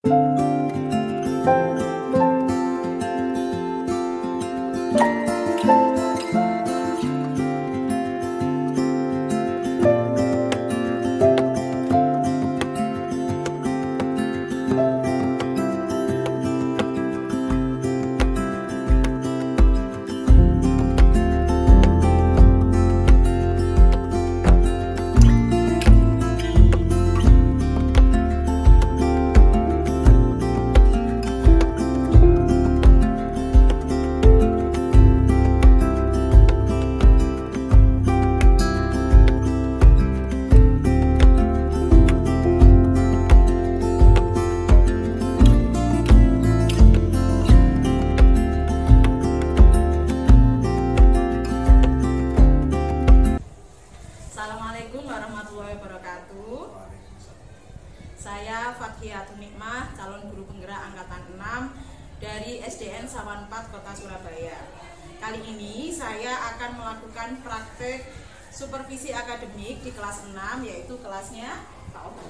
Assalamualaikum warahmatullahi wabarakatuh. Saya Fathiyatun Nikmah, calon guru penggerak angkatan 6 dari SDN Sawan 4 Kota Surabaya. Kali ini saya akan melakukan praktek supervisi akademik di kelas 6, yaitu kelasnya Pak Oki.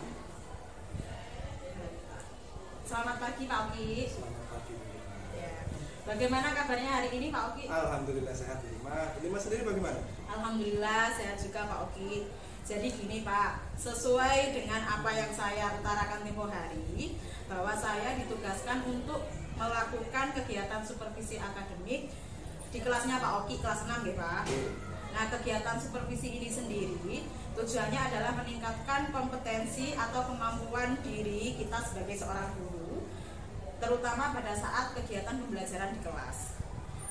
Selamat pagi Pak Oki. Selamat pagi. Ya. Bagaimana kabarnya hari ini Pak Oki? Alhamdulillah sehat. Lima sendiri bagaimana? Alhamdulillah sehat juga Pak Oki. Jadi gini Pak, sesuai dengan apa yang saya utarakan tempo hari, bahwa saya ditugaskan untuk melakukan kegiatan supervisi akademik di kelasnya Pak Oki, kelas 6 ya Pak. Nah, kegiatan supervisi ini sendiri tujuannya adalah meningkatkan kompetensi atau kemampuan diri kita sebagai seorang guru, terutama pada saat kegiatan pembelajaran di kelas.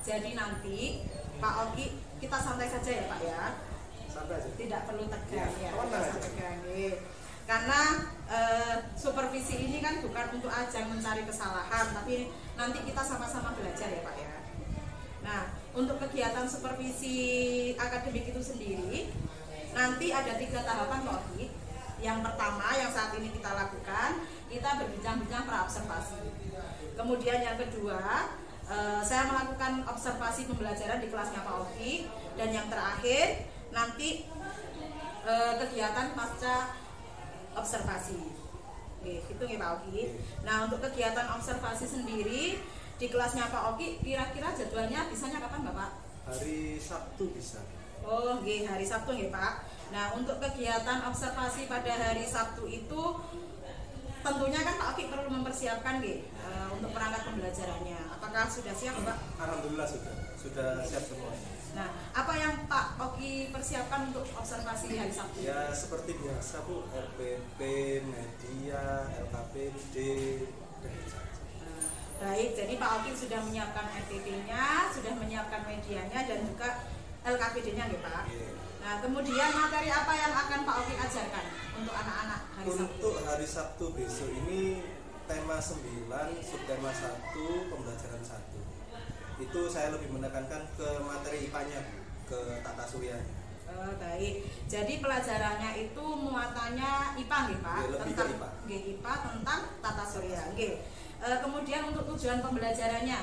Jadi nanti Pak Oki, kita santai saja ya Pak ya. Santai aja. Tidak perlu tegang ya. Tegang. Karena supervisi ini kan bukan untuk ajang mencari kesalahan, tapi nanti kita sama-sama belajar ya Pak ya. Nah, untuk kegiatan supervisi akademik itu sendiri, nanti ada 3 tahapan Pak Oki. Yang pertama yang saat ini kita lakukan, kita berbincang-bincang praobservasi. Kemudian yang kedua, saya melakukan observasi pembelajaran di kelasnya Pak Oki. Dan yang terakhir, nanti kegiatan pasca observasi. Itu ya Pak Oki. Nah, untuk kegiatan observasi sendiri di kelasnya Pak Oki, kira-kira jadwalnya bisanya kapan Bapak? Hari Sabtu bisa. Oh, hari Sabtu ya Pak. Nah, untuk kegiatan observasi pada hari Sabtu itu tentunya kan Pak Oki perlu mempersiapkan untuk perangkat pembelajarannya. Apakah sudah siap Pak? Alhamdulillah sudah siap semua. Nah, apa yang Pak Oki persiapkan untuk observasi hari Sabtu? Ya seperti biasa Bu, RPP, media, LKPD, dan Baik, jadi Pak Oki sudah menyiapkan RPP-nya, sudah menyiapkan medianya dan juga LKPD-nya ya Pak. Nah, kemudian materi apa yang akan Pak Oki ajarkan untuk anak-anak hari Sabtu? Untuk hari Sabtu besok ini tema 9, subtema 1, pembelajaran 1. Itu saya lebih menekankan ke materi IPA-nya Bu, ke tata suryanya. Baik, jadi pelajarannya itu muatannya IPA nggih Pak? Ya, lebih tentang ke IPA. IPA tentang tata surya. Kemudian untuk tujuan pembelajarannya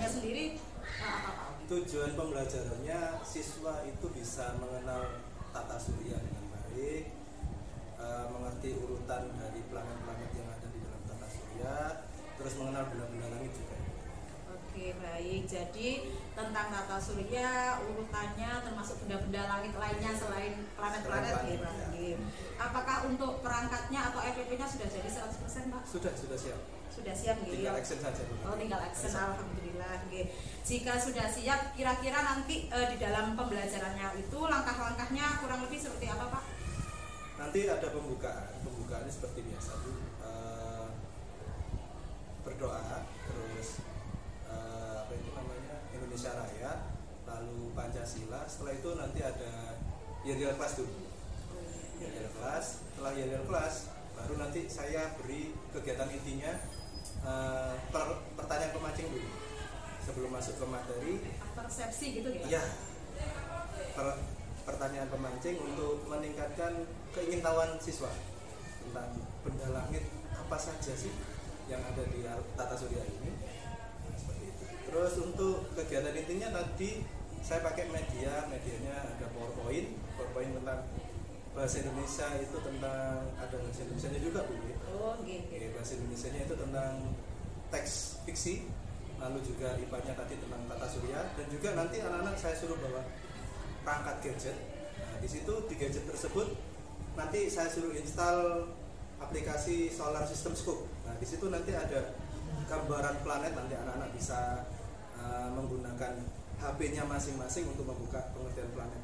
sendiri apa Pak? Tujuan pembelajarannya siswa itu bisa mengenal tata surya dengan baik, mengerti urutan dari planet-planet yang ada di dalam tata surya, terus mengenal benda-benda langit juga. Oke, baik. Jadi tentang tata surya, urutannya termasuk benda-benda langit lainnya selain planet-planet ya Pak. Apakah untuk perangkatnya atau FPP-nya sudah jadi 100% Pak? Sudah siap. Sudah siap Tinggal action saja. Oh, tinggal action. Alhamdulillah. Jika sudah siap, kira-kira nanti di dalam pembelajarannya itu langkah-langkahnya kurang lebih seperti apa Pak? Nanti ada pembukaannya seperti biasa Bu. Berdoa, terus Indonesia Raya, lalu Pancasila. Setelah itu nanti ada yel-yel kelas dulu. Yel-yel kelas, setelah yel-yel kelas baru nanti saya beri kegiatan intinya, pertanyaan pemancing dulu sebelum masuk ke materi. Persepsi gitu ya? Iya. Pertanyaan pemancing untuk meningkatkan keingintahuan siswa tentang benda langit apa saja sih yang ada di tata surya ini. Terus untuk kegiatan intinya tadi saya pakai medianya ada PowerPoint tentang bahasa Indonesia, itu tentang ada bahasa Indonesia juga Bu. Oh, bahasa Indonesianya itu tentang teks fiksi, lalu juga IPA-nya tadi tentang tata surya, dan juga nanti anak-anak saya suruh bawa perangkat gadget. Nah, di situ di gadget tersebut nanti saya suruh install aplikasi Solar System Scope. Nah, di situ nanti ada gambaran planet, nanti anak-anak bisa menggunakan HP-nya masing-masing untuk membuka pengertian planet.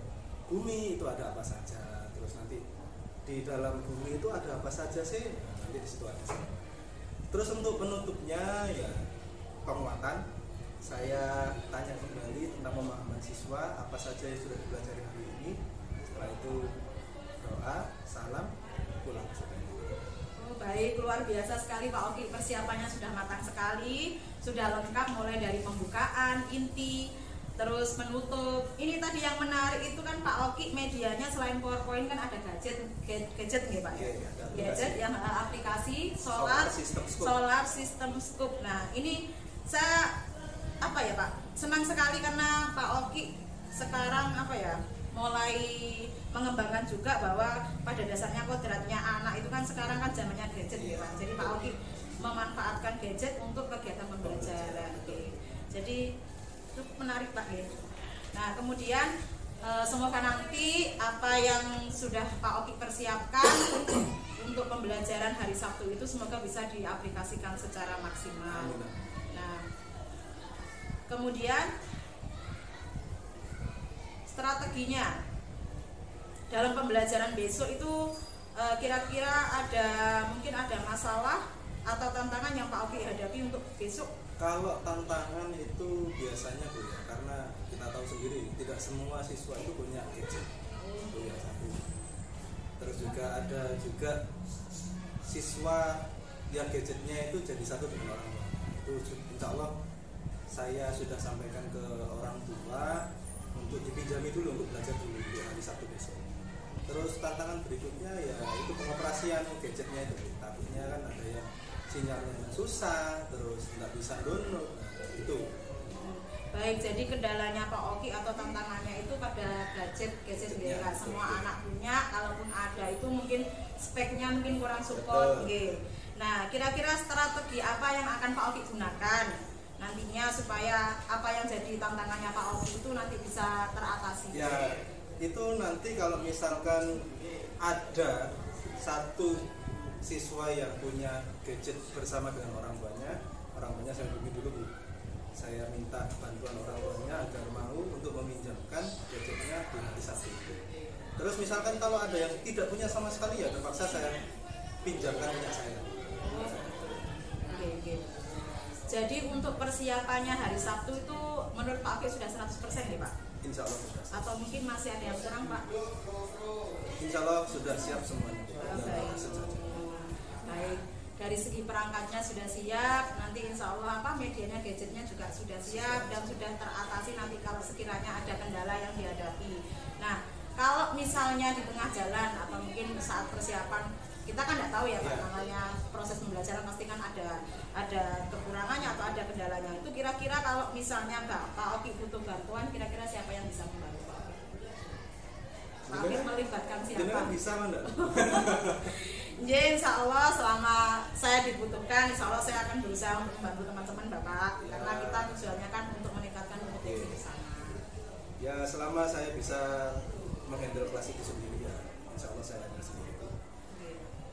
Bumi itu ada apa saja, terus nanti di dalam bumi itu ada apa saja sih, nah, nanti di situ ada. Terus untuk penutupnya ya penguatan, saya tanya kembali tentang pemahaman siswa apa saja yang sudah dipelajari hari ini. Setelah itu doa, salam, pulang. Baik, luar biasa sekali Pak Oki, persiapannya sudah matang sekali, sudah lengkap mulai dari pembukaan, inti, terus menutup. Ini tadi yang menarik itu kan Pak Oki, medianya selain PowerPoint kan ada gadget nggih Pak ya? Gadget yang aplikasi Solar System Scope. Nah, ini saya apa ya Pak? Senang sekali karena Pak Oki sekarang apa ya? Mulai mengembangkan juga bahwa pada dasarnya kodratnya anak itu kan sekarang kan zamannya gadget ya Pak. Jadi Pak Oki memanfaatkan gadget untuk kegiatan pembelajaran. Jadi itu menarik Pak ya. Nah kemudian semoga nanti apa yang sudah Pak Oki persiapkan untuk pembelajaran hari Sabtu itu semoga bisa diaplikasikan secara maksimal. Nah kemudian strateginya dalam pembelajaran besok itu kira-kira mungkin ada masalah atau tantangan yang Pak Oki hadapi untuk besok? Kalau tantangan itu biasanya Bu ya, karena kita tahu sendiri tidak semua siswa itu punya gadget. Itu yang satu. Terus juga ada juga siswa yang gadgetnya itu jadi satu dengan orang tua. Itu insya Allah saya sudah sampaikan ke orang tua untuk dipinjami dulu untuk belajar dulu di hari Sabtu besok. Terus tantangan berikutnya ya itu pengoperasian gadgetnya itu. Takutnya kan ada yang sinyalnya susah, terus nggak bisa download. Nah, itu. Baik, jadi kendalanya Pak Oki atau tantangannya itu pada gadget ya, nggak semua anak punya. Kalaupun ada itu mungkin speknya mungkin kurang support. Nah, kira-kira strategi apa yang akan Pak Oki gunakan nantinya supaya apa yang jadi tantangannya Pak Oki itu nanti bisa teratasi? Ya, itu nanti kalau misalkan ada satu siswa yang punya gadget bersama dengan orang tuanya saya hubungi dulu Bu. Saya minta bantuan orang tuanya agar mau untuk meminjamkan gadgetnya di hari Sabtu. Terus misalkan kalau ada yang tidak punya sama sekali ya terpaksa saya pinjamkan punya saya. Jadi untuk persiapannya hari Sabtu itu menurut Pak Oki sudah 100% ya Pak? Insya Allah sudah. Atau mungkin masih ada yang kurang Pak? Insya Allah sudah siap semuanya. Baik, dari segi perangkatnya sudah siap, nanti insya Allah medianya gadgetnya juga sudah siap dan sudah teratasi nanti kalau sekiranya ada kendala yang dihadapi. Nah, kalau misalnya di tengah jalan atau mungkin saat persiapan, kita kan nggak tahu ya Pak, namanya proses pembelajaran pasti kan ada kekurangannya atau ada kendalanya. Itu kira-kira kalau misalnya Pak Oki butuh bantuan, kira-kira siapa yang bisa membantu Pak Oki? Pak Oki melibatkan siapa? Jenengan bisa Anda? Ya, insya Allah selama saya dibutuhkan, insya Allah saya akan berusaha untuk membantu teman-teman Bapak ya. Karena kita tujuannya kan untuk meningkatkan kompetensi bersama. Ya, selama saya bisa menghandle kelas itu sendiri ya, insya Allah saya akan sendiri.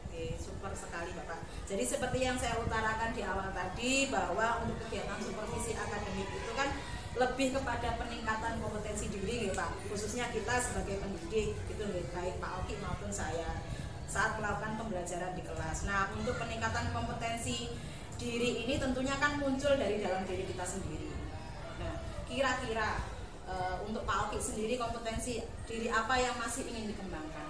Oke, super sekali Bapak. Jadi seperti yang saya utarakan di awal tadi bahwa untuk kegiatan supervisi akademik itu kan lebih kepada peningkatan kompetensi diri ya Pak. Khususnya kita sebagai pendidik gitu loh, baik Pak Oki maupun saya saat melakukan pembelajaran di kelas. Nah, untuk peningkatan kompetensi diri ini tentunya kan muncul dari dalam diri kita sendiri. Nah, kira-kira untuk Pak Oki sendiri kompetensi diri apa yang masih ingin dikembangkan?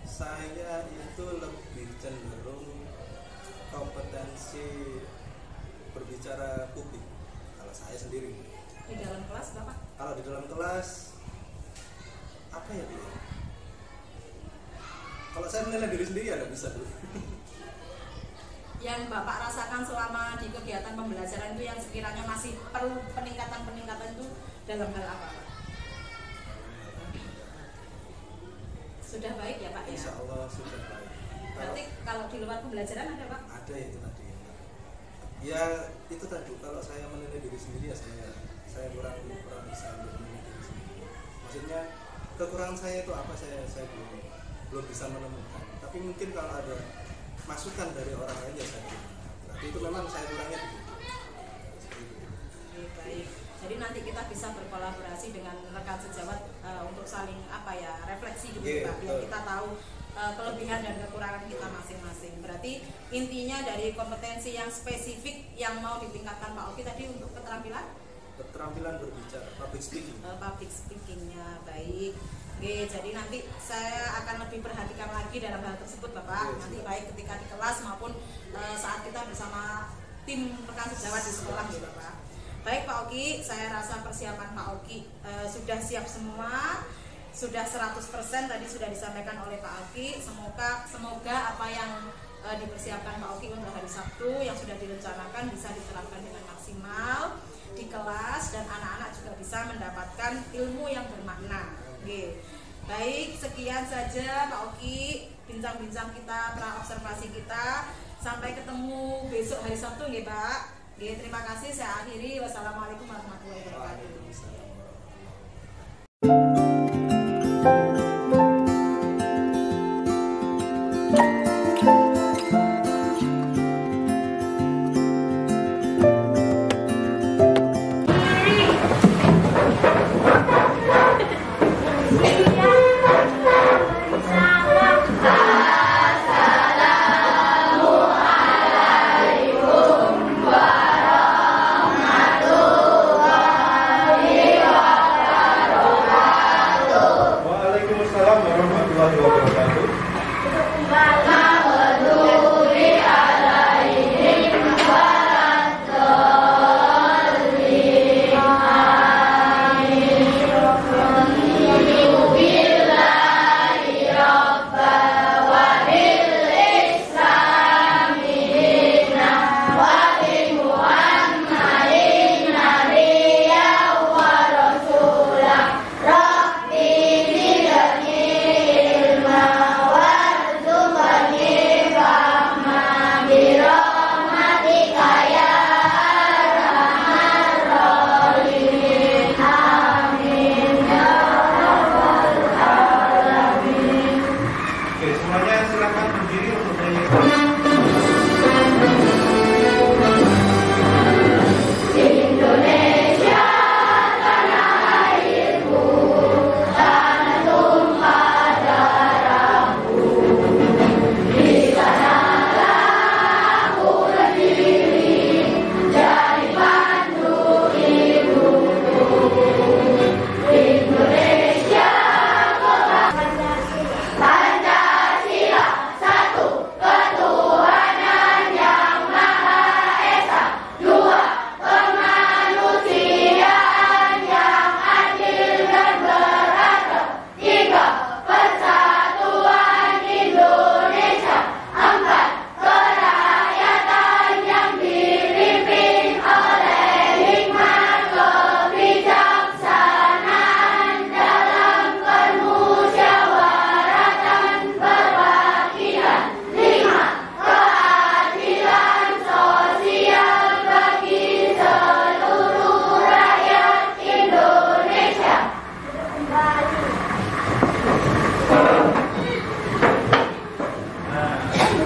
Saya itu lebih cenderung kompetensi berbicara publik. Kalau saya sendiri. Di dalam kelas Bapak? Kalau di dalam kelas apa ya Bu? Kalau saya menilai diri sendiri ya nggak bisa dulu. Yang Bapak rasakan selama di kegiatan pembelajaran itu yang sekiranya masih perlu peningkatan itu dalam hal apa Pak? Sudah baik ya Pak ya? Insya Allah sudah baik. Berarti kalau di luar pembelajaran ada Pak? Ada itu tadi. Ya itu tadi, kalau saya menilai diri sendiri ya saya kurang bisa untuk menilai diri sendiri. Maksudnya kekurangan saya itu apa, saya belum bisa menemukan. Tapi mungkin kalau ada masukan dari orang lain ya saya terima. Berarti itu memang saya kurangnya di situ. Baik. Jadi nanti kita bisa berkolaborasi dengan rekan sejawat untuk saling refleksi dulu Pak, biar kita tahu kelebihan dan kekurangan kita masing-masing. Berarti intinya dari kompetensi yang spesifik yang mau ditingkatkan Pak Oki tadi untuk keterampilan berbicara, public speaking. Public speakingnya baik. Oke, jadi nanti saya akan lebih perhatikan lagi dalam hal tersebut Bapak. Nanti baik ketika di kelas maupun saat kita bersama tim rekan sejawat di sekolah ya Bapak. Baik Pak Oki, saya rasa persiapan Pak Oki sudah siap semua, sudah 100% tadi sudah disampaikan oleh Pak Oki. Semoga apa yang dipersiapkan Pak Oki untuk hari Sabtu yang sudah direncanakan bisa diterapkan dengan maksimal di kelas dan anak-anak juga bisa mendapatkan ilmu yang bermakna. Oke. Baik, sekian saja Pak Oki bincang-bincang kita, pra-observasi kita. Sampai ketemu besok hari Sabtu nggih Pak. Oke, terima kasih, saya akhiri. Wassalamualaikum warahmatullahi wabarakatuh.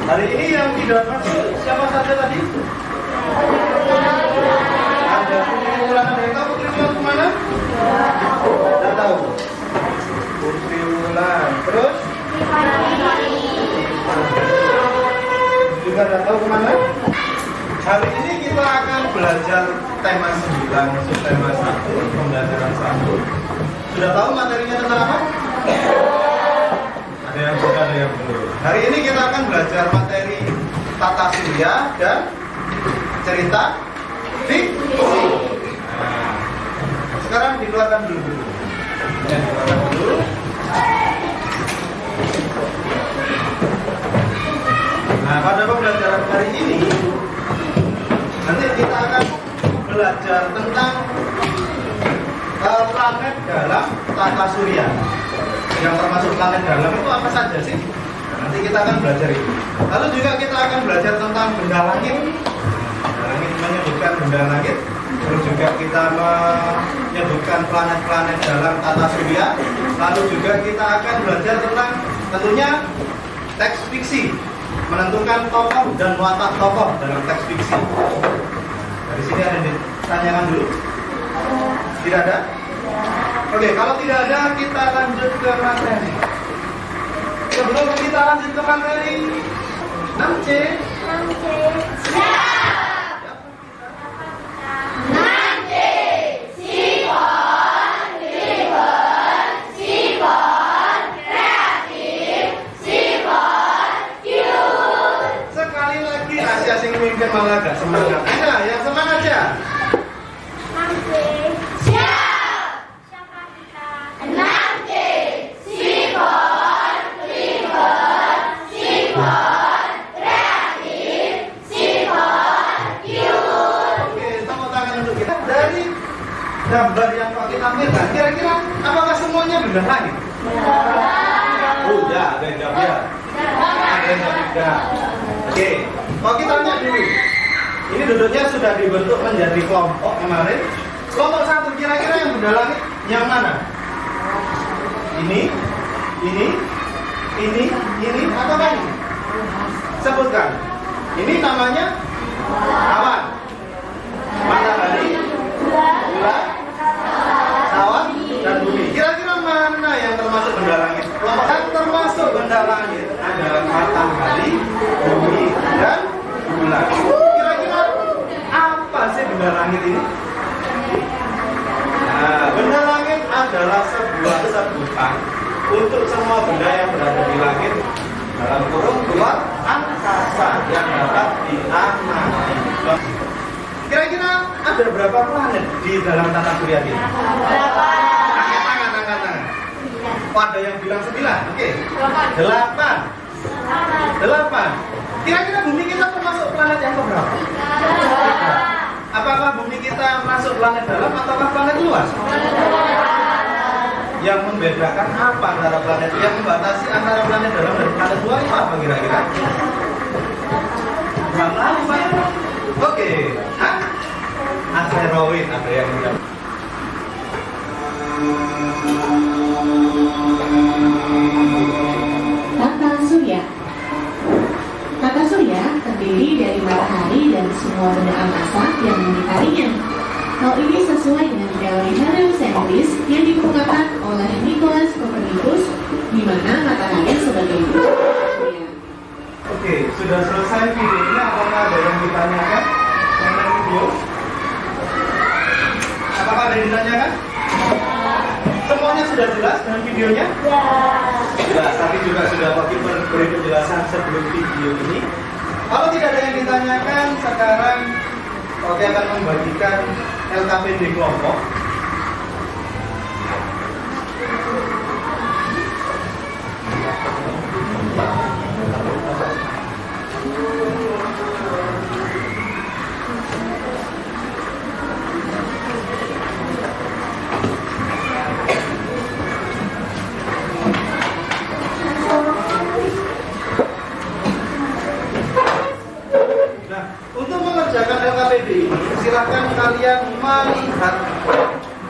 Hari ini yang tidak masuk siapa saja tadi? Ada Putri Wulan, ada yang tahu Putri Wulan kemana? Tidak tahu. Putri Wulan, terus? Juga tidak tahu kemana? Hari ini kita akan belajar tema 9, subtema 1, pembelajaran 1. Sudah tahu materinya tentang apa? Ada yang sudah, ada yang belum. Hari ini kita akan belajar materi tata surya dan cerita fiksi. Nah, sekarang dikeluarkan dulu. Ya, dikeluarkan dulu. Nah, pada pembelajaran hari ini nanti kita akan belajar tentang planet dalam tata surya. Yang termasuk planet dalam itu apa saja sih? Nanti kita akan belajar itu. Lalu juga kita akan belajar tentang benda langit. Benda langit menyebutkan benda langit. Terus juga kita menyebutkan planet-planet dalam tata surya. Lalu juga kita akan belajar tentang tentunya teks fiksi, menentukan tokoh dan watak tokoh dalam teks fiksi. Dari sini ada yang ditanyakan dulu? Tidak ada? Oke, kalau tidak ada kita lanjut ke materi. Sebelum kita lanjut ke materi, 6C. Sekali lagi Asia sing mimpin malah gak semangat. Nah, yang semangat ya. Gambar yang Pak kita tampilkan, kira-kira apakah semuanya benda langit? Oh ya, ada yang jawab ya. Ada yang jawab tidak. Oke, Pak kita tanya dulu. Ini duduknya sudah dibentuk menjadi kelompok kemarin. Kelompok satu kira-kira yang benda langit yang mana? Ini, atau ini? Sebutkan. Ini namanya awan, matahari, bulan, awan, dan bumi. Kira-kira mana yang termasuk benda langit? Kelompok yang termasuk benda langit adalah matahari, bumi, dan bulan. Kira-kira apa sih benda langit ini? Nah, benda langit adalah sebuah sebutan untuk semua benda yang berada di langit dalam kurung luar angkasa yang dapat diamati. Kira-kira ada berapa planet di dalam tata surya ini? Angkat tangan. Oh, ada yang bilang 9, oke. 8. Kira-kira bumi kita termasuk planet yang keberapa? Apakah bumi kita masuk planet dalam ataukah planet luas? Yang membedakan apa antara planet, yang membatasi antara planet dalam dan planet luar itu apa kira-kira? Nggak tahu, Pak. Oke, asteroid ada yang menjawab. Tata surya. Tata surya terdiri dari matahari dan semua benda angkasa yang mengitarinya. Hal ini sesuai dengan teori heliosentris yang dikemukakan oleh Nicolaus Copernicus, di mana matahari sebagai surya. Oke, sudah selesai videonya. Apakah ada yang ditanyakan mengenai video? Apakah ada yang ditanyakan? Semuanya sudah jelas dengan videonya? Ya. Jelas, tapi juga sudah Pak beri penjelasan sebelum video ini. Kalau tidak ada yang ditanyakan, sekarang Oke akan membagikan LKPD kelompok. LKPD ini silahkan kalian melihat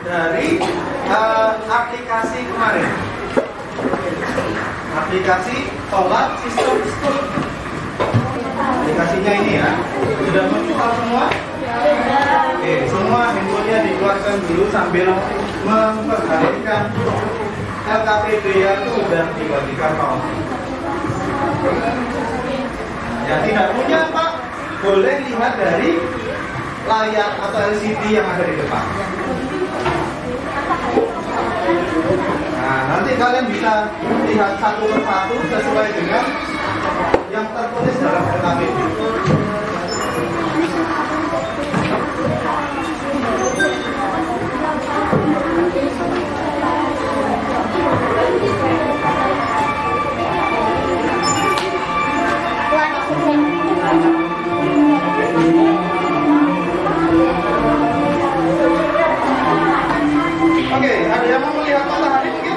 dari aplikasi kemarin, aplikasi Solar System School. Aplikasinya ini ya, sudah menginstal semua? Oke, semua handphonenya dikeluarkan dulu sambil memperhatikan LKPD yang sudah dibagikan Pak. Yang tidak punya Pak, boleh lihat dari layar atau LCD yang ada di depan. Nah, nanti kalian bisa lihat satu persatu sesuai dengan yang tertulis dalam LKPD. Oke, ada yang mau melihat matahari mungkin?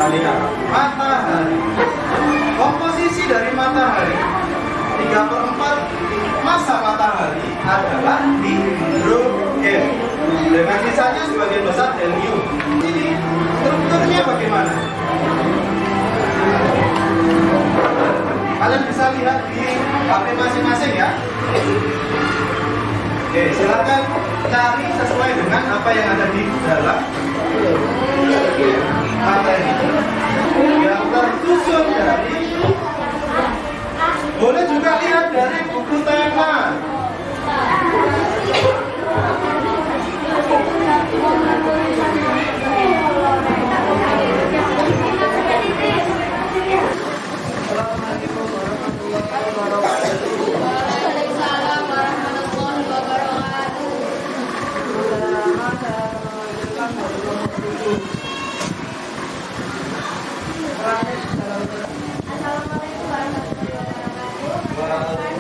Kita lihat matahari. Komposisi dari matahari 3/4 masa matahari adalah hidrogen dengan sisanya sebagian besar helium. Ini strukturnya bagaimana? Kalian bisa lihat di HP masing-masing ya. Oke, silakan cari sesuai dengan apa yang ada di dalam materi yang tersusun dari. Boleh juga lihat dari buku tema. Assalamualaikum warahmatullahi wabarakatuh. Waalaikumsalam warahmatullahi wabarakatuh. Assalamualaikum warahmatullahi wabarakatuh. Waalaikumsalam. Warahmatullahi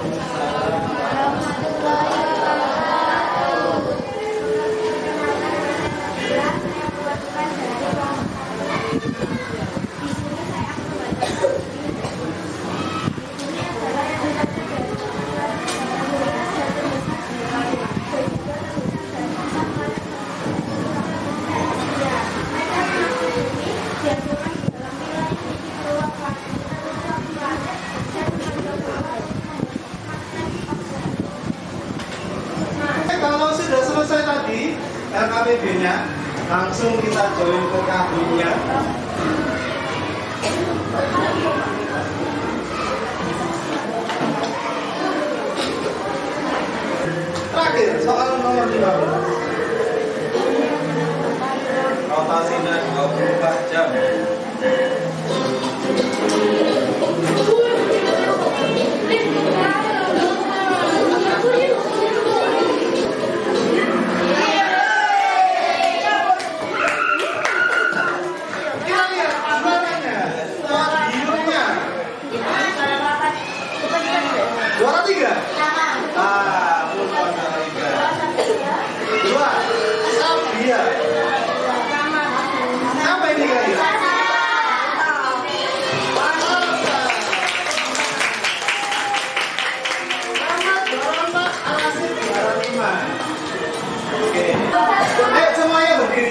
Kalau sudah selesai tadi LKPB-nya, langsung kita join ke kabinnya. Terakhir, soal nomor 15. Rotasinya 24 jam. Kita lihat anggarannya, birunya. Juara 3. Bukan juara 3. 2. Iya. Apa ini kalian? Oke. Ayo semuanya berdiri.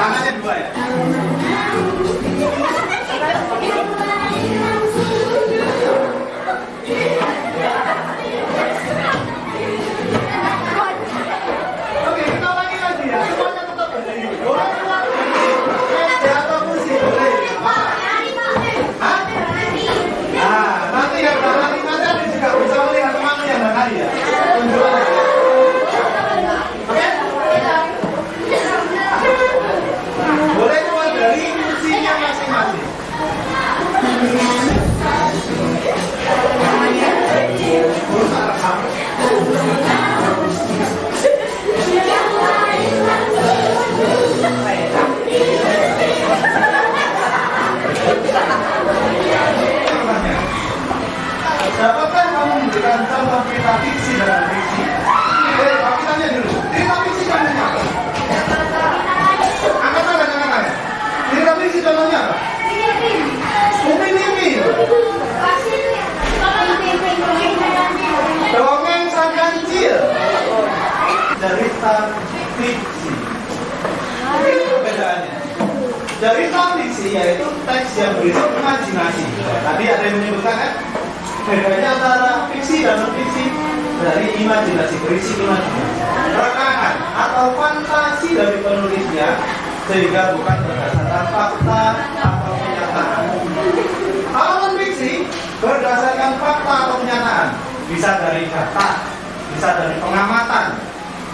Tangannya 2 ya. Oke, kita ulangi lagi ya. Semuanya tetap berdiri. Boleh keluar meja atau kursi, boleh. Hah? Nah, nanti yang belakang nanti ada juga bisa melihat temannya yang belakang ya. Tunjukkan aja. Oke? Boleh keluar dari kursinya masing-masing. Dapatkah kamu memberikan contoh cerita fiksi dalam fiksi? Aku tanya dulu, cerita fiksi contohnya apa? Angkat tangan. Cerita fiksi contohnya apa? Upin Ipin. Dongeng sang kancil. Cerita fiksi. Ini perbedaannya. Cerita fiksi yaitu teks yang berisi imajinasi. Tadi ada yang menyebutkan kan? Bedanya antara fiksi dan non-fiksi dari imajinasi, berisi imajinasi, rekaman atau fantasi dari penulisnya, sehingga bukan berdasarkan fakta atau kenyataan. Kalau non-fiksi berdasarkan fakta atau kenyataan, bisa dari data, bisa dari pengamatan,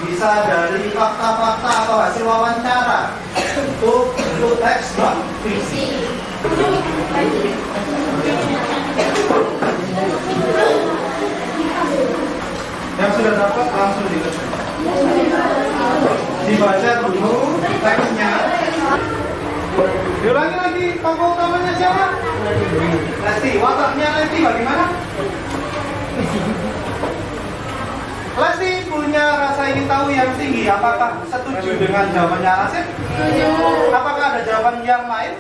bisa dari fakta-fakta atau hasil wawancara. Itu bentuk teks non-fiksi. Yang sudah dapat langsung diketik. Dibaca dulu teksnya. Diulangi lagi, tokoh utamanya siapa? Lesti. Wataknya Lesti bagaimana? Lesti punya rasa ingin tahu yang tinggi. Apakah setuju dengan jawabannya Alasif? Setuju. Apakah ada jawaban yang lain?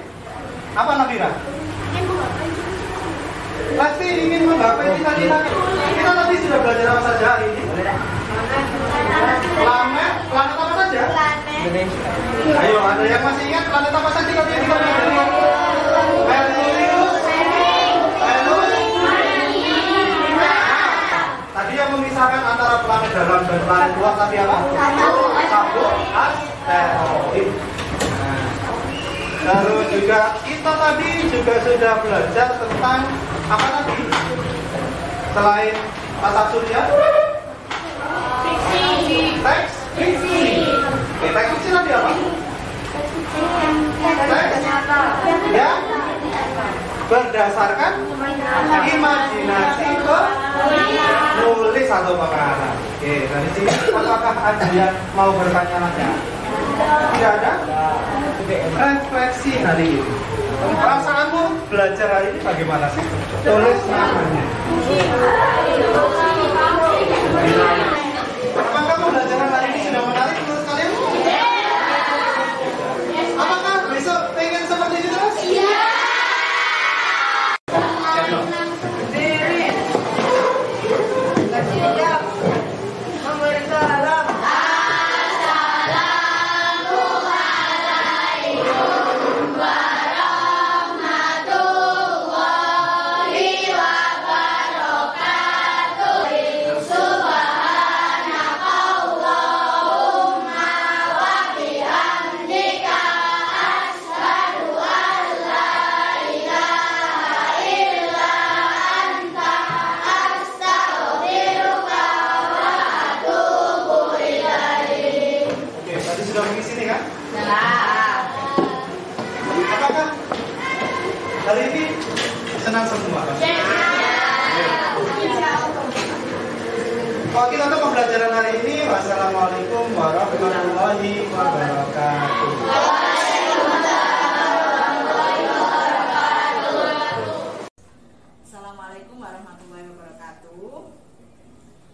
Apa Nabila? Lesti ingin menggapai cita-cita. Kita tadi sudah belajar apa saja hari ini? Planet apa saja? Ayo, ada yang masih ingat planet apa saja tadi yang kita pelajari? Merkurius, Venus. Tadi yang memisahkan antara planet dalam dan planet luar tadi apa? Satu, asteroid. Terus juga kita tadi juga sudah belajar tentang apa tadi? Selain tata surya? Teks fiksi. Oke, teks fiksi tadi apa? Teks yang berdasarkan imajinasi penulis atau pengarang. Oke, dari sini apakah ada yang mau bertanya-tanya? Tidak ada? Refleksi hari ini. Perasaanmu belajar hari ini bagaimana sih? Tulis namanya. Apakah pembelajaran hari ini sudah menarik menurut kalian? Apakah besok pengen seperti itu terus? Iya. Hari ini senang semua. Oke, untuk pembelajaran hari ini, wassalamualaikum warahmatullahi wabarakatuh. Assalamualaikum warahmatullahi wabarakatuh.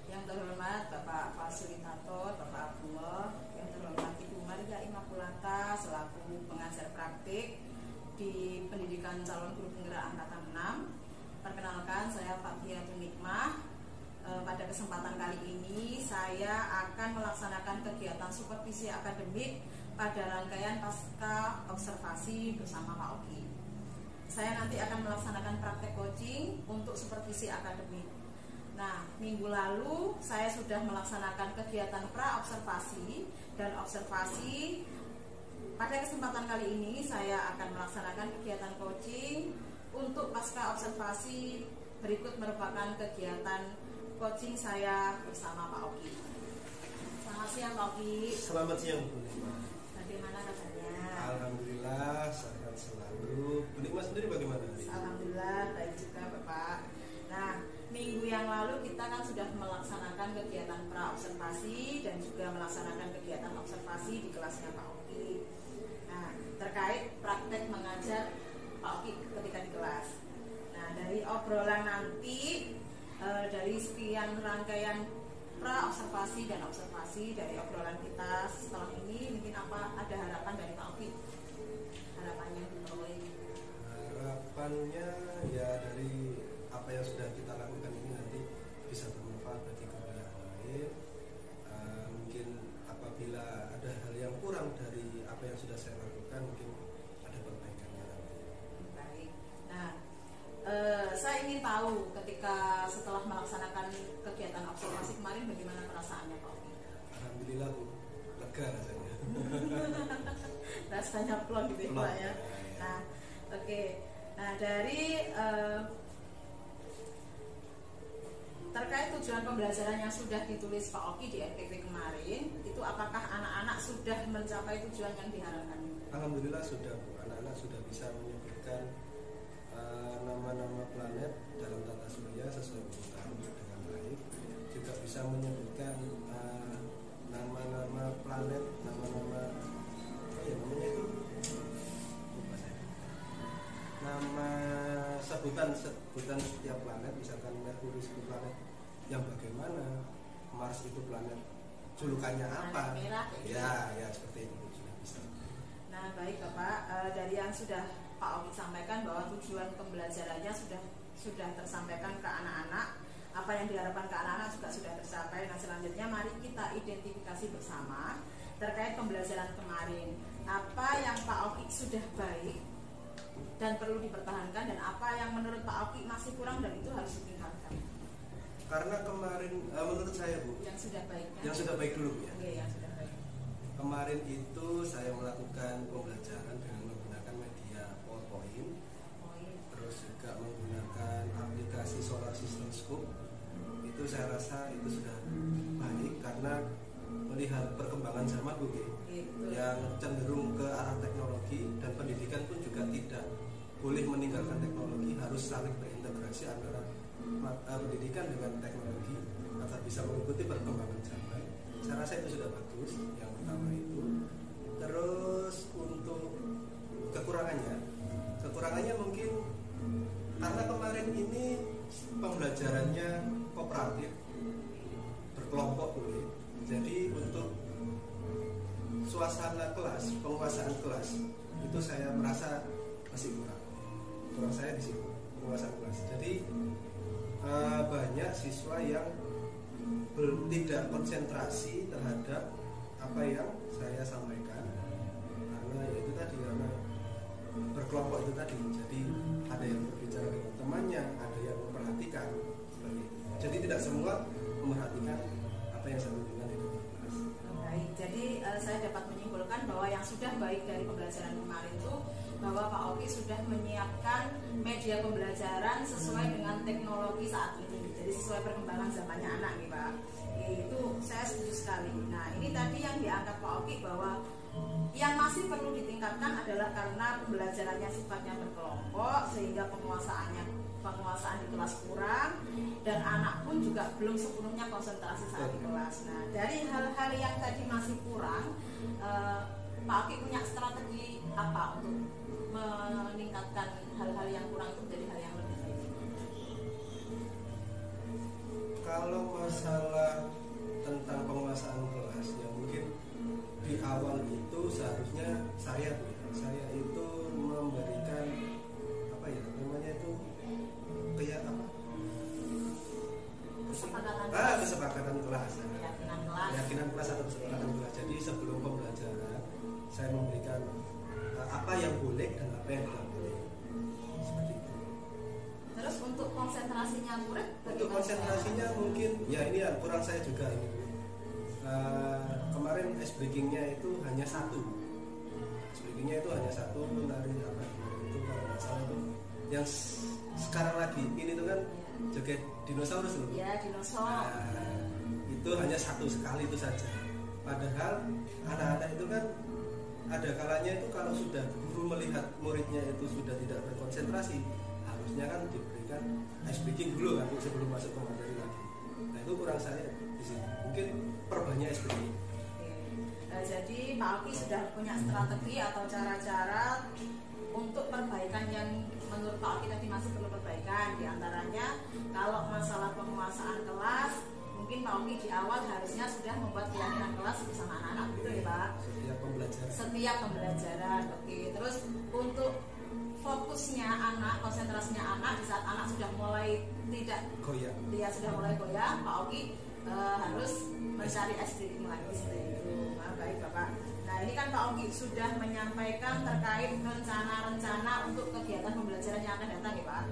Yang terhormat Bapak Fasilitator, Bapak Abdullah, yang terhormat Ibu Maria Immaculata selaku pengajar praktik di Pendidikan Calon Guru Penggerak Angkatan 6. Perkenalkan, saya Fathiatun Nikmah. Pada kesempatan kali ini saya akan melaksanakan kegiatan supervisi akademik pada rangkaian pasca observasi bersama Pak Oki. Saya nanti akan melaksanakan praktek coaching untuk supervisi akademik. Nah, minggu lalu saya sudah melaksanakan kegiatan pra-observasi dan observasi. Pada kesempatan kali ini saya akan melaksanakan kegiatan coaching untuk pasca observasi. Berikut merupakan kegiatan coaching saya bersama Pak Oki. Selamat siang Pak Oki. Selamat siang Bu Nikmah. Bagaimana kabarnya? Alhamdulillah sehat selalu. Bu Nikmah sendiri bagaimana? Alhamdulillah baik juga Bapak. Nah, minggu yang lalu kita kan sudah melaksanakan kegiatan pra-observasi dan juga melaksanakan kegiatan observasi di kelasnya Pak Oki. Nah, terkait praktek mengajar Pak Oki ketika di kelas. Nah, dari obrolan nanti, dari sekian rangkaian pra-observasi dan observasi dari obrolan kita setelah ini, mungkin apa ada harapan dari Pak Oki? Harapannya dimulai. Harapannya ya dari apa yang sudah kita lakukan ini nanti bisa bermanfaat bagi guru yang lain. Mungkin apabila ada hal yang kurang dari apa yang sudah saya lakukan, mungkin ada perbaikannya nanti. Baik. Nah, saya ingin tahu ketika setelah melaksanakan kegiatan observasi kemarin bagaimana perasaannya Pak Oki? Alhamdulillah Bu, lega rasanya. Rasanya plong gitu ya Pak ya. Nah, oke. Nah, dari terkait tujuan pembelajaran yang sudah ditulis Pak Oki di RPP kemarin, itu apakah anak-anak sudah mencapai tujuan yang diharapkan? Alhamdulillah sudah Bu, anak-anak sudah bisa menyebutkan sebutan setiap planet, misalkan Merkurius itu planet yang bagaimana, Mars itu planet julukannya apa, Merah, ya seperti itu sudah bisa. Nah baik Bapak, dari yang sudah Pak Oki sampaikan bahwa tujuan pembelajarannya sudah tersampaikan ke anak-anak, apa yang diharapkan ke anak-anak juga sudah tercapai. Nah selanjutnya mari kita identifikasi bersama terkait pembelajaran kemarin, apa yang Pak Oki sudah baik dan perlu dipertahankan, dan apa yang menurut Pak Oki masih kurang dan itu harus ditingkatkan. Karena kemarin menurut saya Bu, Yang sudah baik kan? yang sudah baik dulu Bu, ya. Oke, yang sudah baik. Kemarin itu saya melakukan pembelajaran dengan menggunakan media PowerPoint, terus juga menggunakan aplikasi Solar System Scope. Itu saya rasa itu sudah baik karena melihat perkembangan zaman Bu, yang cenderung ke arah teknologi, dan pendidikan pun juga tidak boleh meninggalkan teknologi, harus saling berintegrasi antara pendidikan dengan teknologi agar bisa mengikuti perkembangan zaman. Saya rasa itu sudah bagus, yang pertama itu. Terus untuk kekurangannya mungkin karena kemarin ini pembelajarannya kooperatif, berkelompok boleh. Jadi untuk suasana kelas, penguasaan kelas itu saya merasa masih kurang saya di situ, penguasaan kelas. Jadi banyak siswa yang tidak konsentrasi terhadap apa yang saya sampaikan, karena ya itu tadi, karena berkelompok itu tadi. Jadi ada yang berbicara dengan temannya, ada yang memperhatikan. Jadi tidak semua memperhatikan apa yang saya tunjukkan itu. Baik, jadi saya dapat menyimpulkan bahwa yang sudah baik dari pembelajaran kemarin itu bahwa Pak Oki sudah menyiapkan media pembelajaran sesuai dengan teknologi saat ini. Jadi sesuai perkembangan zamannya anak nih Pak. Itu saya setuju sekali. Nah ini tadi yang diangkat Pak Oki bahwa yang masih perlu ditingkatkan adalah karena pembelajarannya sifatnya berkelompok sehingga penguasaan di kelas kurang, dan anak pun juga belum sepenuhnya konsentrasi saat di kelas. Nah dari hal-hal yang tadi masih kurang, Pak Oki punya strategi apa untuk meningkatkan hal-hal yang kurang itu menjadi hal yang lebih baik? Kalau masalah tentang penguasaan kelas, ya mungkin di awal itu seharusnya saya itu memberikan apa ya namanya itu kayak apa, kesepakatan kelas, keyakinan kelas atau kesepakatan kelas. Jadi sebelum pembelajaran saya memberikan apa yang boleh dan apa yang tidak boleh, seperti itu. Terus untuk konsentrasinya murid, untuk konsentrasinya mungkin ya ini yang kurang saya juga ini. Kemarin ice breakingnya itu hanya satu, dari apa itu kalau nggak salah itu yang sekarang lagi ini tuh kan joget dinosaurus loh. Ya dinosaurus. Nah, itu hanya satu sekali itu saja. Padahal anak-anak itu kan ada kalanya itu kalau sudah guru melihat muridnya itu sudah tidak berkonsentrasi, harusnya kan diberikan ice breaking dulu kan sebelum masuk ke materi lagi. Nah itu kurang saya di sini. Mungkin perbanyak ice breaking. Jadi Pak Oki sudah punya strategi atau cara-cara untuk perbaikan yang menurut Pak Oki tadi masih perlu perbaikan. Di antaranya kalau masalah penguasaan kelas, mungkin Pak Oki di awal harusnya sudah membuat keyakinan kelas bersama anak-anak gitu ya Pak. Setiap pembelajaran. Oke. Terus untuk fokusnya anak, konsentrasinya anak di saat anak sudah mulai tidak goyah, dia sudah mulai goyah, Pak Oki harus mencari SDI lagi seperti itu. Nah, baik Bapak. Nah ini kan Pak Oki sudah menyampaikan terkait rencana-rencana untuk kegiatan pembelajaran yang akan datang ya Pak.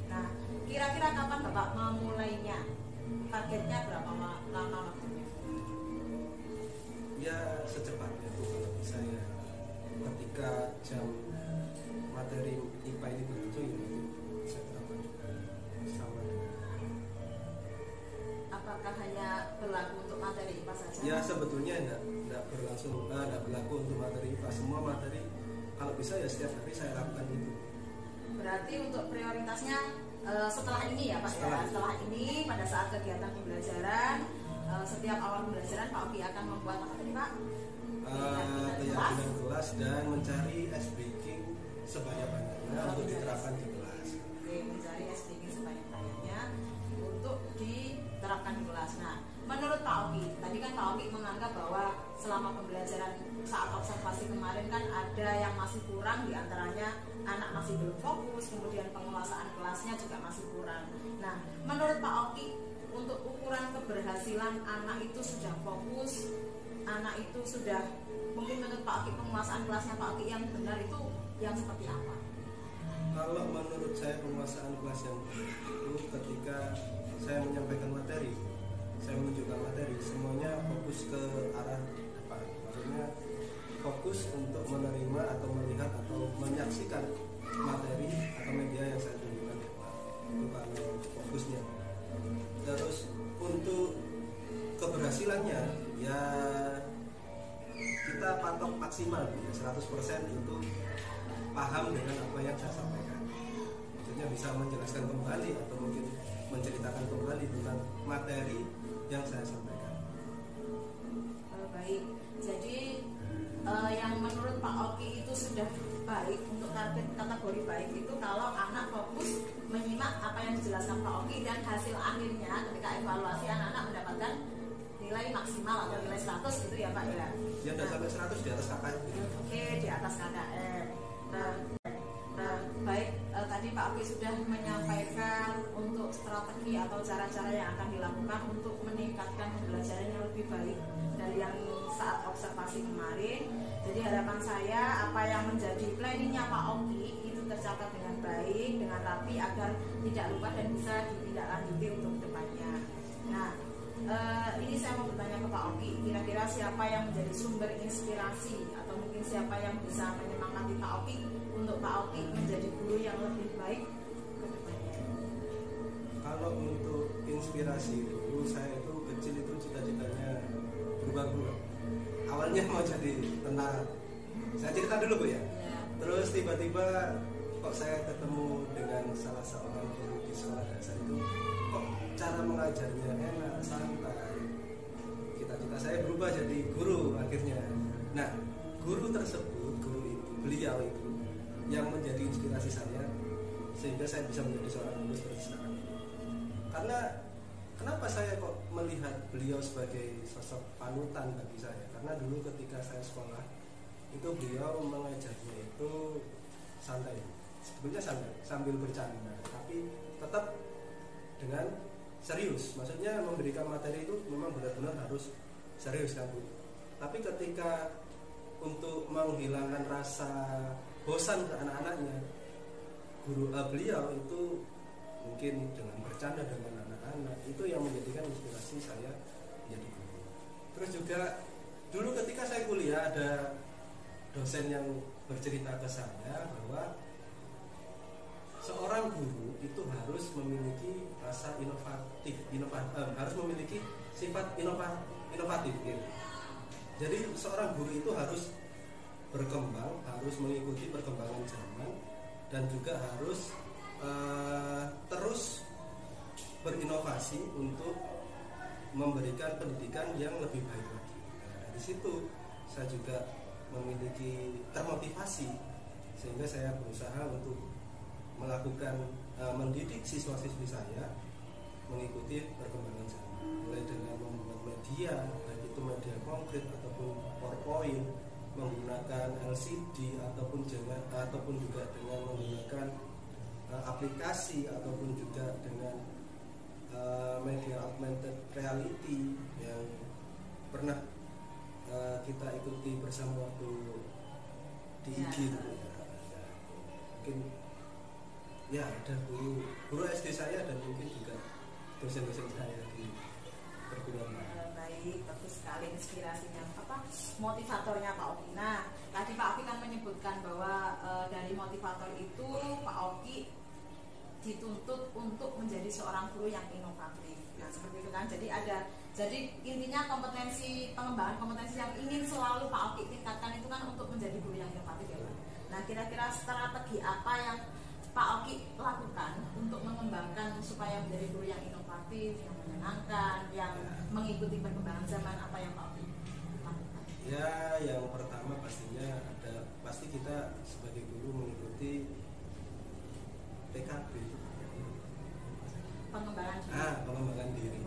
Nah kira-kira kapan Bapak memulainya? Targetnya berapa lama waktunya? Ya secepatnya kalau bisa ya. Ketika jam materi IPA ini berlangsung ya saya terapkan juga sama. Apakah hanya berlaku untuk materi IPA saja? Ya sebetulnya tidak berlaku untuk materi IPA. Semua materi kalau bisa ya setiap hari saya lakukan itu. Berarti untuk prioritasnya setelah ini ya Pak. Setelah ini pada saat kegiatan pembelajaran, setiap awal pembelajaran Pak Oki akan membuat apa tadi Pak? Keyakinan kelas dan mencari ice breaking sebanyak-banyaknya untuk diterapkan di kelas. Oke, mencari selama pembelajaran saat observasi kemarin kan ada yang masih kurang, diantaranya anak masih belum fokus, kemudian penguasaan kelasnya juga masih kurang. Nah, menurut Pak Oki, untuk ukuran keberhasilan anak itu sudah fokus, anak itu sudah, mungkin menurut Pak Oki penguasaan kelasnya Pak Oki yang benar itu yang seperti apa? Kalau menurut saya penguasaan kelas yang benar itu ketika saya menyampaikan materi, saya menunjukkan materi, semuanya fokus ke arah depan. Maksudnya fokus untuk menerima atau melihat atau menyaksikan materi atau media yang saya tunjukkan. Itu kalau fokusnya. Terus untuk keberhasilannya ya kita patok maksimal ya, 100% untuk paham dengan apa yang saya sampaikan. Maksudnya bisa menjelaskan kembali atau mungkin menceritakan kembali tentang materi yang saya sampaikan. Baik, jadi yang menurut Pak Oki itu sudah baik untuk kategori baik itu kalau anak fokus menyimak apa yang dijelaskan Pak Oki dan hasil akhirnya ketika evaluasi anak-anak mendapatkan nilai maksimal atau nilai 100 gitu ya Pak ya. Ya udah sampai 100 di atas KKM. Oke, di atas KKM. Nah, baik, tadi Pak Oki sudah menyampaikan untuk strategi atau cara-cara yang akan dilakukan untuk meningkatkan pembelajaran yang lebih baik dari yang saat observasi kemarin. Jadi harapan saya apa yang menjadi planningnya Pak Oki itu tercapai dengan baik, dengan rapi agar tidak lupa dan bisa ditindaklanjuti untuk depannya. Nah, ini saya mau bertanya ke Pak Oki, kira-kira siapa yang menjadi sumber inspirasi atau mungkin siapa yang bisa menyemangati Pak Oki untuk Pak Oki menjadi guru yang lebih baik ke depannya? Kalau untuk inspirasi dulu saya itu kecil itu cita-citanya berubah guru. Awalnya mau jadi tentara. Saya cerita dulu Bu ya. Terus tiba-tiba kok saya ketemu dengan salah seorang guru di sekolah dasar itu, kok cara mengajarnya enak, santai. Cita-cita saya berubah jadi guru akhirnya. Nah, guru tersebut, guru itu, beliau itu yang menjadi inspirasi saya sehingga saya bisa menjadi seorang guru seperti sekarang. Karena kenapa saya kok melihat beliau sebagai sosok panutan bagi saya? Karena dulu ketika saya sekolah itu beliau mengajarnya itu santai, sebetulnya santai sambil bercanda, tapi tetap dengan serius. Maksudnya memberikan materi itu memang benar-benar harus serius kan Bu. Tapi ketika untuk menghilangkan rasa bosan ke anak-anaknya, beliau itu mungkin dengan bercanda dengan anak-anak itu yang menjadikan inspirasi saya menjadi guru. Terus juga dulu ketika saya kuliah ada dosen yang bercerita ke saya bahwa seorang guru itu harus memiliki rasa inovatif, harus memiliki sifat inovatif gitu. Jadi seorang guru itu harus berkembang, harus mengikuti perkembangan zaman dan juga harus terus berinovasi untuk memberikan pendidikan yang lebih baik lagi. Nah, dari situ saya juga memiliki termotivasi sehingga saya berusaha untuk melakukan mendidik siswa-siswi saya mengikuti perkembangan zaman, mulai dengan membuat media, baik itu media konkret ataupun PowerPoint, menggunakan LCD ataupun juga dengan menggunakan aplikasi ataupun juga dengan media augmented reality yang pernah kita ikuti bersama waktu di IG itu ya. Mungkin ya ada guru SD saya dan mungkin juga dosen-dosen saya di perguruan. Baik, bagus sekali inspirasinya, motivatornya Pak Oki. Nah, tadi Pak Oki kan menyebutkan bahwa dari motivator itu Pak Oki dituntut untuk menjadi seorang guru yang inovatif. Nah, seperti itu kan. Jadi intinya pengembangan kompetensi yang ingin selalu Pak Oki tingkatkan itu kan untuk menjadi guru yang inovatif ya Pak. Nah, kira-kira strategi apa yang Pak Oki lakukan untuk mengembangkan supaya menjadi guru yang inovatif, yang menyenangkan, yang mengikuti perkembangan zaman, apa yang Pak Oki lakukan? Ya, yang pertama pasti kita sebagai guru mengikuti PKB, pengembangan diri. Pengembangan diri.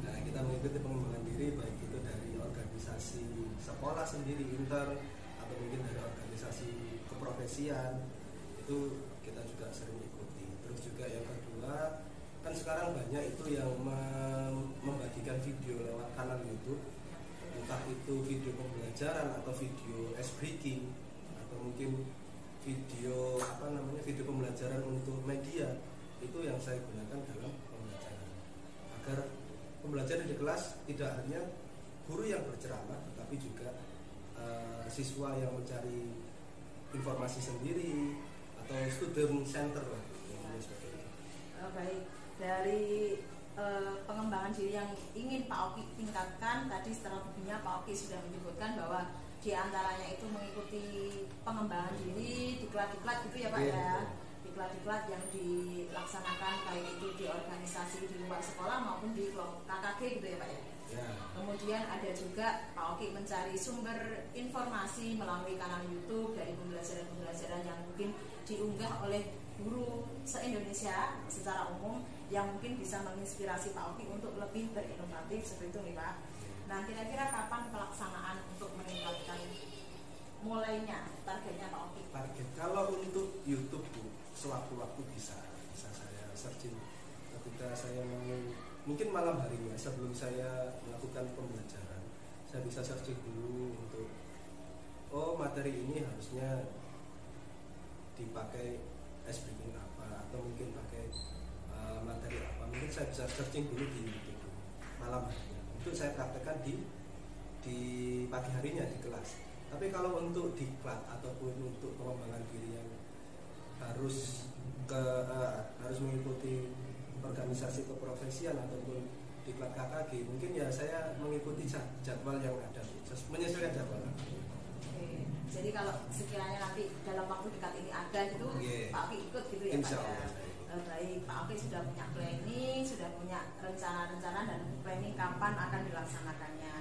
Nah, kita mengikuti pengembangan diri baik itu dari organisasi organisasi sekolah sendiri intern atau mungkin dari organisasi keprofesian itu kita juga sering ikuti. Terus juga yang kedua, kan sekarang banyak itu yang membagikan video lewat kanal YouTube, entah itu video pembelajaran atau video ice breaking atau mungkin video video pembelajaran untuk media. Itu yang saya gunakan dalam pembelajaran agar pembelajaran di kelas tidak hanya guru yang berceramah, tetapi juga siswa yang mencari informasi sendiri atau student center lah, seperti itu. Baik, dari pengembangan diri yang ingin Pak Oki tingkatkan, tadi strateginya Pak Oki sudah menyebutkan bahwa diantaranya itu mengikuti pengembangan diri, diklat-diklat gitu ya Pak ya, diklat-diklat yang dilaksanakan baik itu di organisasi di luar sekolah maupun di kelompok KKG gitu ya Pak ya. Kemudian ada juga Pak Oki mencari sumber informasi melalui kanal YouTube dari pembelajaran-pembelajaran yang mungkin diunggah oleh guru se-Indonesia secara umum yang mungkin bisa menginspirasi Pak Oki untuk lebih berinovatif seperti itu nih Pak. Nah, kira-kira kapan pelaksanaan untuk meningkatkan mulainya targetnya Pak Oki? Target kalau untuk YouTube Bu, sewaktu-waktu bisa saya searching ketika saya mungkin malam harinya sebelum saya melakukan pembelajaran, saya bisa searching dulu untuk materi ini harusnya dipakai ice breaking apa atau mungkin pakai materi apa, mungkin saya bisa searching dulu di YouTube malam harinya. Itu saya praktekkan di pagi harinya di kelas. Tapi kalau untuk diklat ataupun untuk pengembangan diri yang harus mengikuti organisasi keprofesian ataupun diklat KKG, mungkin ya saya mengikuti jadwal yang ada, menyesuaikan jadwal. Oke. Jadi kalau sekiranya nanti dalam waktu dekat ini ada gitu, Pak Oki ikut gitu ya Pak ya. Baik, Pak Oki sudah punya planning, sudah punya rencana-rencana dan planning kapan akan dilaksanakannya.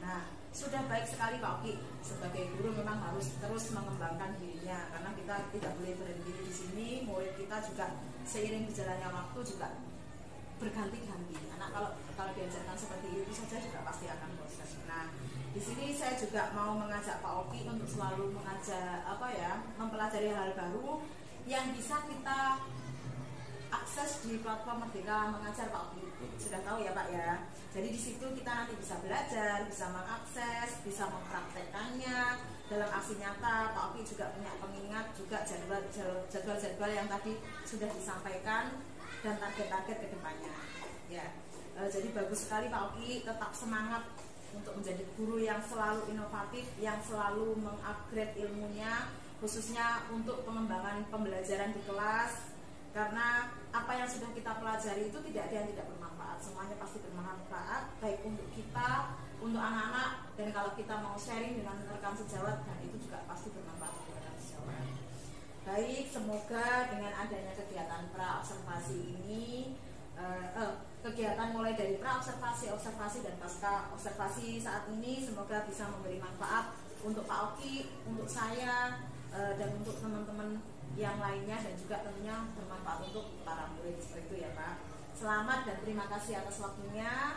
Nah, sudah baik sekali Pak Oki, sebagai guru memang harus terus mengembangkan dirinya karena kita tidak boleh berhenti di sini. Murid kita juga seiring berjalannya waktu juga berganti-ganti. Anak kalau diajarkan seperti itu saja juga pasti akan bosan. Nah, di sini saya juga mau mengajak Pak Oki untuk selalu mempelajari hal baru yang bisa kita akses di platform Merdeka Mengajar Pak Oki. Sudah tahu ya Pak ya. Jadi di situ kita nanti bisa belajar, bisa mengakses, bisa mempraktekannya dalam aksi nyata. Pak Oki juga punya pengingat juga jadwal-jadwal yang tadi sudah disampaikan dan target-target ke depannya. Ya. Jadi bagus sekali Pak Oki, tetap semangat untuk menjadi guru yang selalu inovatif, yang selalu mengupgrade ilmunya, khususnya untuk pengembangan pembelajaran di kelas. Karena apa yang sudah kita pelajari itu tidak ada yang tidak bermanfaat, semuanya pasti bermanfaat, baik untuk kita, untuk anak-anak, dan kalau kita mau sharing dengan rekan sejawat, dan itu juga pasti bermanfaat untuk rekan sejawat. Baik, semoga dengan adanya kegiatan pra-observasi ini, kegiatan mulai dari pra-observasi, observasi, dan pasca observasi saat ini, semoga bisa memberi manfaat untuk Pak Oki, untuk saya, dan untuk teman-teman yang lainnya, dan juga tentunya bermanfaat untuk para murid seperti itu ya Pak. Selamat dan terima kasih atas waktunya.